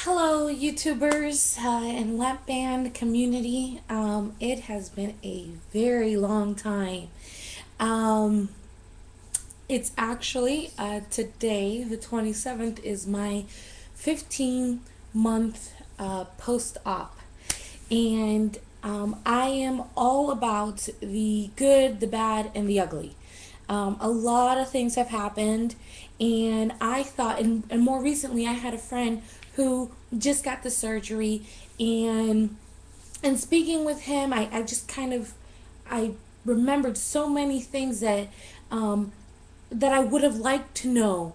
Hello, YouTubers and lap band community. It has been a very long time. Um, it's actually today, the 27th, is my 15-month post-op. And I am all about the good, the bad, and the ugly. A lot of things have happened, and I thought, and more recently, I had a friend who just got the surgery, and speaking with him, I just kind of I remembered so many things um, that I would have liked to know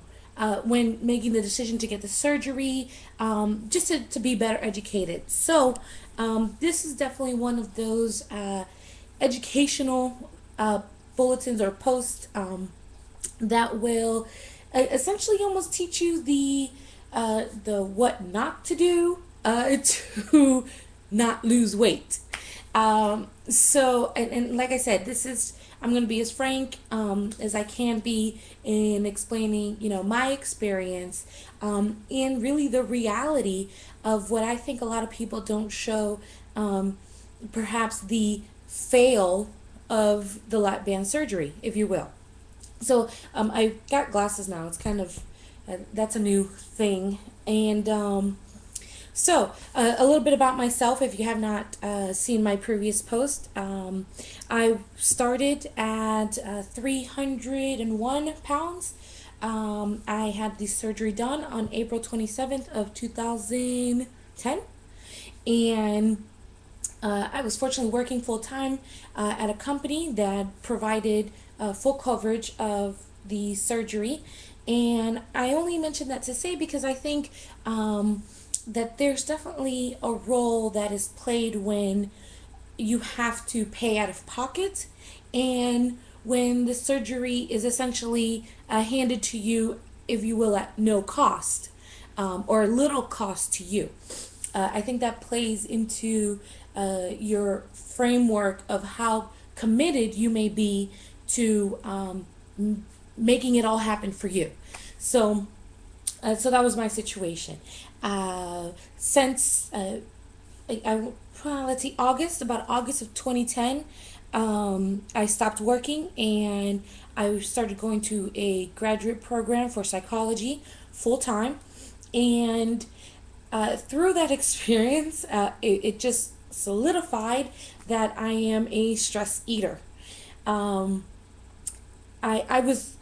when making the decision to get the surgery, just to be better educated. So, this is definitely one of those educational bulletins or posts that will essentially almost teach you the what not to do to not lose weight. And like I said, I'm going to be as frank as I can be in explaining, my experience and really the reality of what I think a lot of people don't show, perhaps the fail of the lap band surgery, if you will. So I got glasses now. It's kind of that's a new thing, and a little bit about myself if you have not seen my previous post. I started at 301 pounds. I had the surgery done on April 27th of 2010, and I was fortunately working full time at a company that provided full coverage of the surgery. And I only mention that to say because I think that there's definitely a role that is played when you have to pay out of pocket and when the surgery is essentially handed to you, if you will, at no cost or little cost to you. I think that plays into your framework of how committed you may be to making it all happen for you. So, so that was my situation. Since let's see, about August of 2010, I stopped working and I started going to a graduate program for psychology full time. And through that experience, it just solidified that I am a stress eater. Um, I was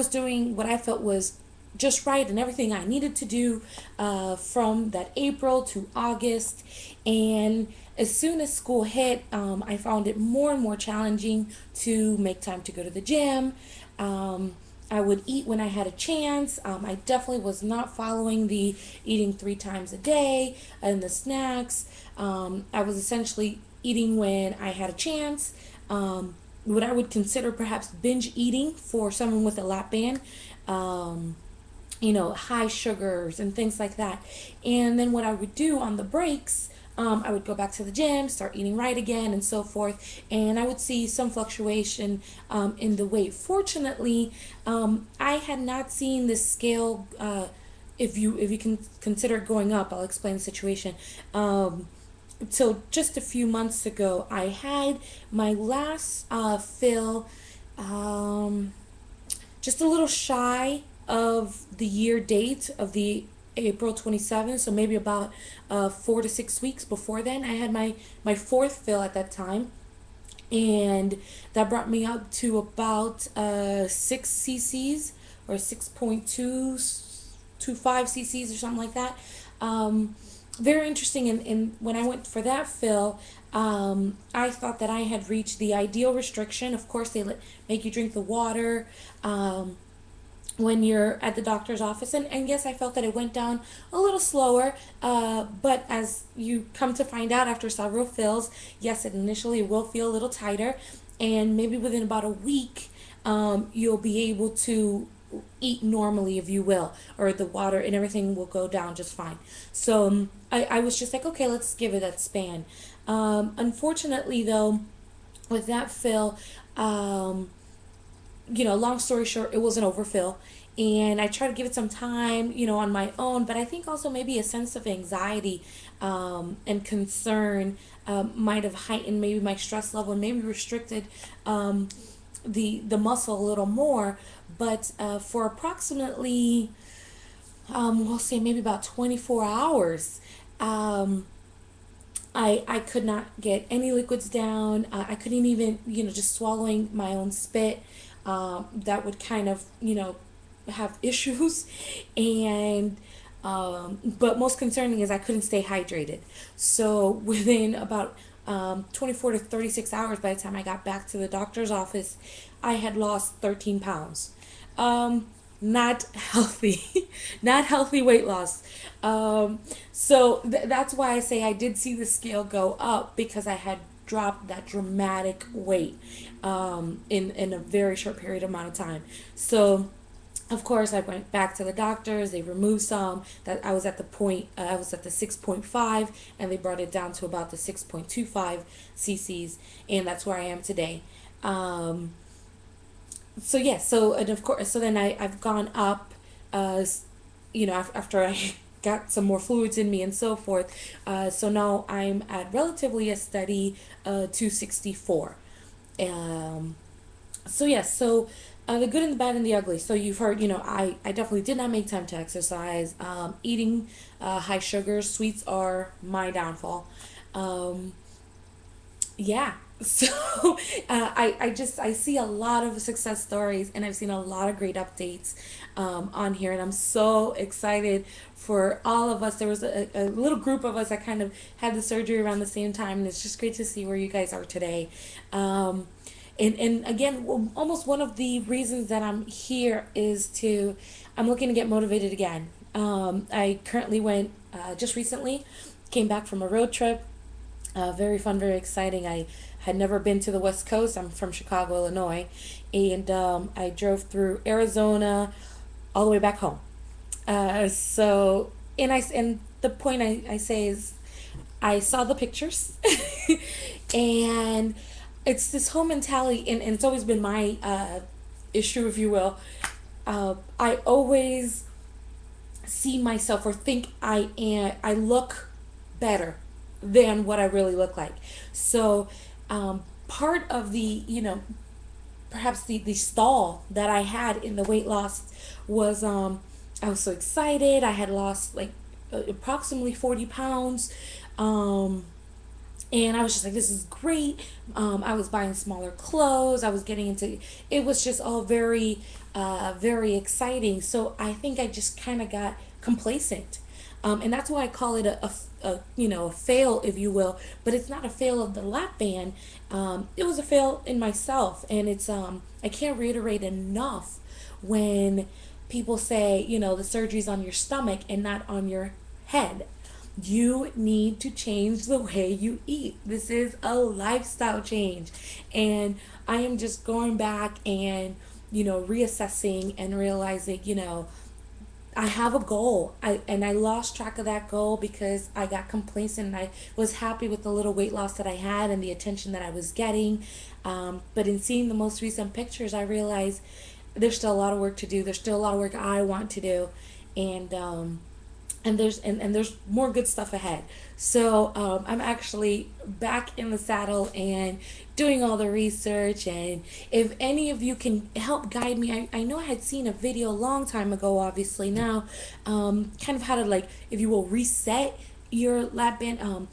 doing what I felt was just right and everything I needed to do from that April to August. And as soon as school hit, I found it more and more challenging to make time to go to the gym. I would eat when I had a chance. I definitely was not following the eating 3 times a day and the snacks. I was essentially eating when I had a chance. What I would consider perhaps binge eating for someone with a lap band. High sugars and things like that. And then what I would do on the breaks, I would go back to the gym, start eating right again, and so forth. And I would see some fluctuation in the weight. Fortunately, I had not seen the scale. If you can consider it going up, I'll explain the situation. So just a few months ago, I had my last fill, just a little shy of the year date of the April 27th, so maybe about 4 to 6 weeks before then. I had my fourth fill at that time, and that brought me up to about 6 cc's or 6.225 cc's or something like that. Very interesting. And when I went for that fill, I thought that I had reached the ideal restriction. Of course, they make you drink the water when you're at the doctor's office. And yes, I felt that it went down a little slower. But as you come to find out after several fills, yes, it initially will feel a little tighter. And maybe within about a week, you'll be able to eat normally, if you will, or the water and everything will go down just fine. So I was just like, okay, let's give it that span. Unfortunately, though, with that fill, long story short, it was an overfill, and I try to give it some time, on my own. But I think also maybe a sense of anxiety and concern might have heightened maybe my stress level and maybe restricted the muscle a little more. But for approximately, we'll say maybe about 24 hours. Um, I could not get any liquids down. I couldn't even, just swallowing my own spit, that would kind of, have issues. And, but most concerning is I couldn't stay hydrated. So within about 24 to 36 hours, by the time I got back to the doctor's office, I had lost 13 pounds. Not healthy, not healthy weight loss. So that's why I say I did see the scale go up, because I had dropped that dramatic weight in a very short period amount of time. So of course I went back to the doctors. They removed some. That I was at the point, I was at the 6.5, and they brought it down to about the 6.25 cc's, and that's where I am today. So yeah, so and of course, so then I've gone up, after I got some more fluids in me and so forth. So now I'm at relatively a steady 264. Um, so yes, so the good and the bad and the ugly. So you've heard, I definitely did not make time to exercise. Eating high sugars, sweets are my downfall. Um, yeah. So I see a lot of success stories, and I've seen a lot of great updates on here, and I'm so excited for all of us. There was a little group of us that kind of had the surgery around the same time, and it's just great to see where you guys are today. And again, almost one of the reasons that I'm here is I'm looking to get motivated again. I currently went just recently, came back from a road trip. Very fun, very exciting. I had never been to the West Coast. I'm from Chicago, Illinois, and I drove through Arizona all the way back home. And the point I say is, I saw the pictures, and it's this whole mentality, and it's always been my issue, if you will. I always see myself or think I look better than what I really look like. So part of the, perhaps the stall that I had in the weight loss was, I was so excited. I had lost like approximately 40 pounds. And I was just like, this is great. I was buying smaller clothes. I was getting into, it was just all very, very exciting. So I think I just kind of got complacent. And that's why I call it a fail, if you will. But it's not a fail of the lap band. It was a fail in myself. And it's, I can't reiterate enough when people say, the surgery's on your stomach and not on your head. You need to change the way you eat. This is a lifestyle change. And I am just going back and, reassessing and realizing, I have a goal. And I lost track of that goal because I got complacent, and I was happy with the little weight loss that I had and the attention that I was getting. But in seeing the most recent pictures, I realized there's still a lot of work to do. There's still a lot of work I want to do. And there's more good stuff ahead. So I'm actually back in the saddle and doing all the research. And if any of you can help guide me, I know I had seen a video a long time ago, obviously now, kind of how to, like, if you will, reset your lap band.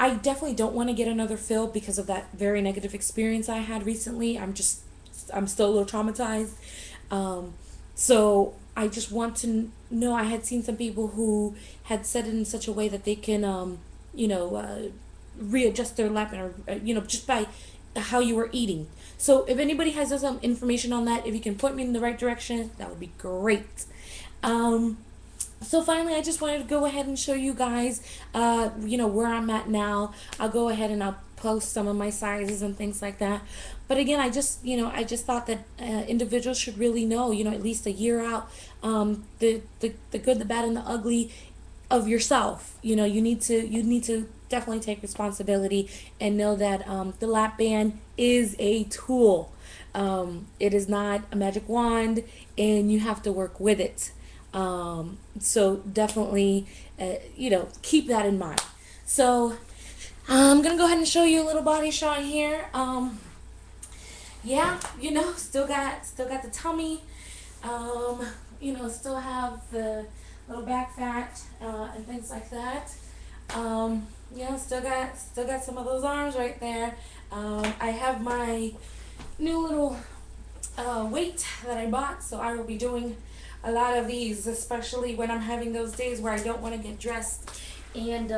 I definitely don't want to get another fill because of that very negative experience I had recently. I'm still a little traumatized. So I just want to know, I had seen some people who had said it in such a way that they can, readjust their lap, or, just by how you were eating. So if anybody has some information on that, if you can point me in the right direction, that would be great. So finally, I just wanted to go ahead and show you guys, where I'm at now. I'll go ahead and I'll post some of my sizes and things like that. But again, I just thought that individuals should really know, at least a year out, the good, the bad, and the ugly of yourself. You need to definitely take responsibility and know that the lap band is a tool. It is not a magic wand, and you have to work with it. So definitely, keep that in mind. So I'm gonna go ahead and show you a little body shot here. Yeah, still got the tummy. Still have the little back fat and things like that. Still got some of those arms right there. I have my new little weight that I bought, so I will be doing a lot of these, especially when I'm having those days where I don't want to get dressed and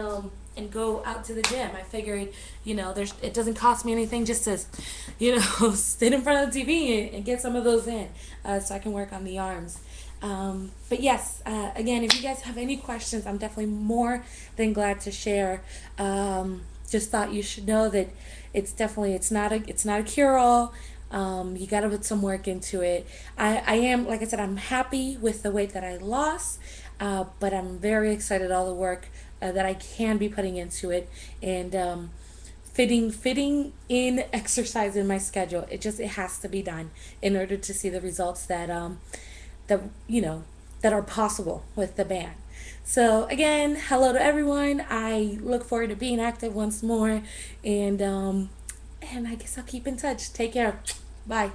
go out to the gym. I figured, it doesn't cost me anything just to, sit in front of the TV and get some of those in, so I can work on the arms. But yes, again, if you guys have any questions, I'm definitely more than glad to share. Just thought you should know that it's not a cure-all. You got to put some work into it. I am, like I said, I'm happy with the weight that I lost, but I'm very excited all the work that I can be putting into it, and fitting in exercise in my schedule. It has to be done in order to see the results that are possible with the band. So again, hello to everyone. I look forward to being active once more, and I guess I'll keep in touch. Take care. Bye.